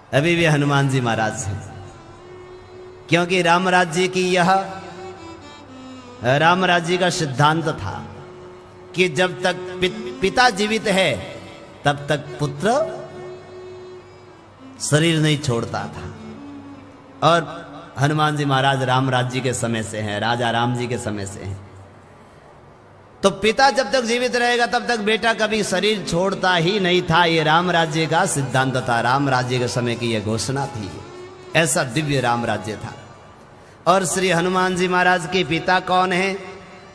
अभी भी हनुमान जी महाराज हैं, क्योंकि राम राज्य की यह राम राज्य का सिद्धांत था कि जब तक पिता जीवित है तब तक पुत्र शरीर नहीं छोड़ता था। और हनुमान जी महाराज राम राज्य के समय से हैं, राजा राम जी के समय से हैं। तो पिता जब तक जीवित रहेगा तब तक बेटा कभी शरीर छोड़ता ही नहीं था। ये राम राज्य का सिद्धांत था, राम राज्य के समय की यह घोषणा थी। ऐसा दिव्य राम राज्य था। और श्री हनुमान जी महाराज के पिता कौन है?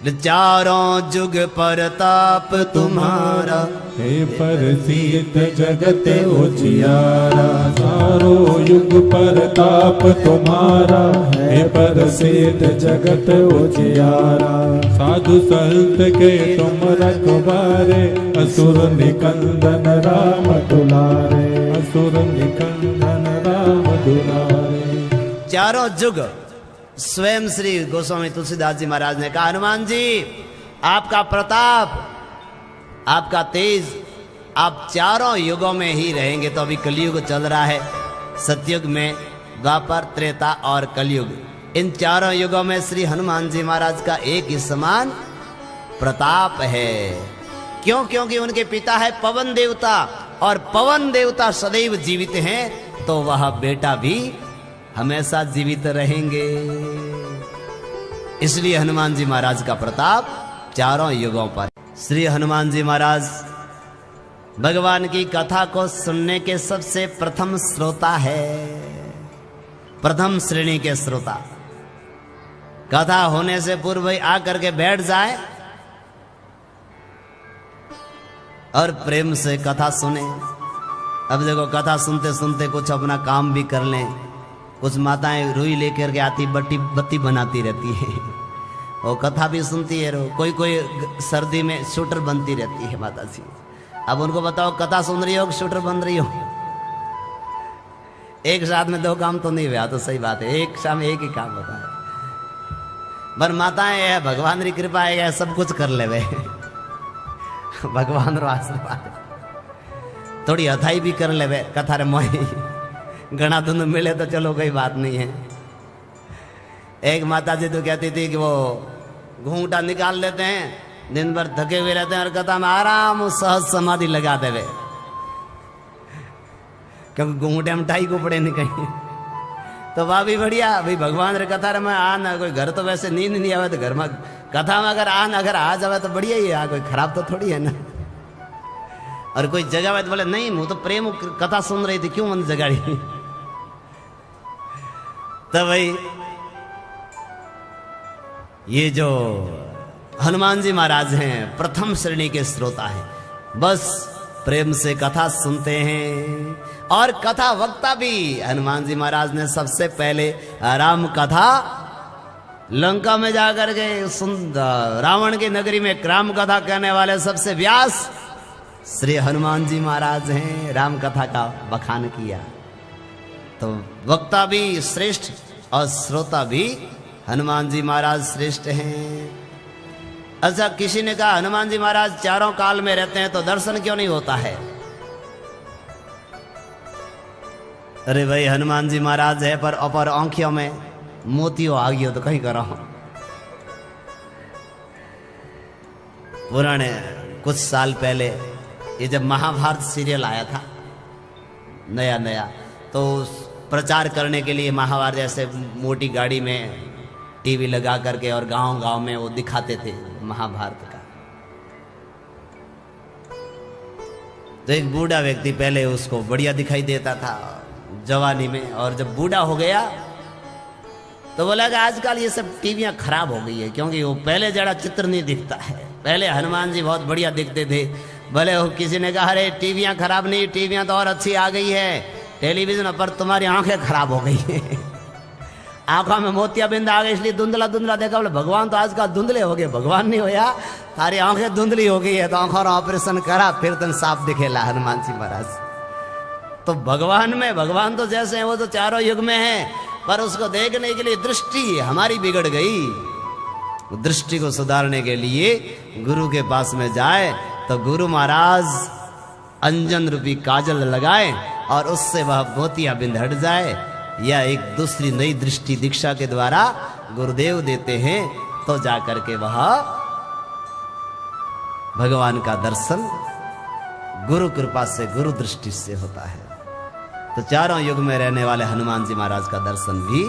चारों जुग परताप तुम्हारा, हे परसिद्ध जगत उजियारा। चारों युग परताप तुम्हारा, हे परसिद्ध जगत उजियारा। साधु संत के तुम रखवारे, असुर निकंदन राम दुलारे। असुर निकंदन राम दुलारे। चारों जुग स्वयं श्री गोस्वामी तुलसीदास जी महाराज ने कहा, हनुमान जी आपका प्रताप, आपका तेज, आप चारों युगों में ही रहेंगे। तो अभी कलयुग चल रहा है, सतयुग में, द्वापर, त्रेता और कलयुग। इन चारों युगों में श्री हनुमान जी महाराज का एक ही समान प्रताप है। क्यों? क्योंकि उनके पिता है पवन देवता, और पवन देवता सदैव जीवित हैं, तो वह बेटा भी हमेशा जीवित रहेंगे। इसलिए हनुमान जी महाराज का प्रताप चारों युगों पर। श्री हनुमान जी महाराज भगवान की कथा को सुनने के सबसे प्रथम श्रोता है, प्रथम श्रेणी के श्रोता। कथा होने से पूर्व ही आकर के बैठ जाए और प्रेम से कथा सुने। अब देखो, कथा सुनते सुनते कुछ अपना काम भी कर लें। कुछ माताएं रुई लेकर के आती बत्ती बनाती रहती है, वो कथा भी सुनती है। कोई कोई सर्दी में शूटर बनती रहती है माता जी। अब उनको बताओ, कथा सुन रही हो कि शूटर बन रही हो? एक साथ में दो काम तो नहीं हुआ, तो सही बात है, एक साथ में एक ही काम होता है। पर माताएं है, भगवान की कृपा है, सब कुछ कर ले वे भगवान रो आशीर्वाद। थोड़ी हथाई भी कर ले वे कथा रे मोही, घना धुन मिले तो चलो कोई बात नहीं है। एक माता जी तो कहती थी कि वो घूंघटा निकाल लेते हैं, दिन भर थके हुए रहते हैं और कथा में आराम सहज समाधि लगा देवे, क्योंकि घूंघटे में टाई को पड़े नहीं कहीं। तो वह भी बढ़िया, भाई भगवान रे कथा रे में आ ना, कोई घर तो वैसे नींद नहीं आवे, तो घर में कथा में अगर आ जावे तो बढ़िया ही है, कोई खराब तो थोड़ी है ना। और कोई जगह में तो बोले नहीं, वो तो प्रेम कथा सुन रही थी, क्यों मन जगाड़ी। तो भाई ये जो हनुमान जी महाराज हैं प्रथम श्रेणी के श्रोता हैं, बस प्रेम से कथा सुनते हैं। और कथा वक्ता भी हनुमान जी महाराज ने सबसे पहले राम कथा लंका में जाकर के रावण की नगरी में राम कथा कहने वाले सबसे व्यास श्री हनुमान जी महाराज हैं। राम कथा का बखान किया, तो वक्ता भी श्रेष्ठ और श्रोता भी हनुमान जी महाराज श्रेष्ठ हैं। अच्छा, किसी ने कहा हनुमान जी महाराज चारों काल में रहते हैं तो दर्शन क्यों नहीं होता है? अरे भाई, हनुमान जी महाराज है पर अपर आंखियों में मोतियों आ गई हो तो कहीं करो। पुराने कुछ साल पहले ये जब महाभारत सीरियल आया था नया नया, तो प्रचार करने के लिए महाभारत जैसे मोटी गाड़ी में टीवी लगा करके और गांव गांव में वो दिखाते थे महाभारत का। तो एक बूढ़ा व्यक्ति पहले उसको बढ़िया दिखाई देता था जवानी में, और जब बूढ़ा हो गया तो बोला कि आजकल ये सब टीवियां खराब हो गई है, क्योंकि वो पहले जरा चित्र नहीं दिखता है। पहले हनुमान जी बहुत बढ़िया दिखते थे। भले किसी ने कहा अरे टीवियां खराब नहीं, टीवियां तो और अच्छी आ गई है, टेलीविजन पर तुम्हारी आंखें खराब हो गई है, आंखों में मोतियाबिंद आ गई इसलिए धुंधला धुंधला देखा। बोले भगवान तो आजकल धुंधले हो गए, भगवान नहीं होया, तारी आंखें धुंधली हो गई है, तो आंखों ऑपरेशन करा फिर तुम साफ दिखेला हनुमान जी महाराज। तो भगवान में, भगवान तो जैसे हैं वो तो चारों युग में है, पर उसको देखने के लिए दृष्टि हमारी बिगड़ गई। दृष्टि को सुधारने के लिए गुरु के पास में जाए तो गुरु महाराज अंजन रूपी काजल लगाए और उससे वह मोतियाबिंद हट जाए, या एक दूसरी नई दृष्टि दीक्षा के द्वारा गुरुदेव देते हैं, तो जाकर के वह भगवान का दर्शन गुरु कृपा से, गुरु दृष्टि से होता है। तो चारों युग में रहने वाले हनुमान जी महाराज का दर्शन भी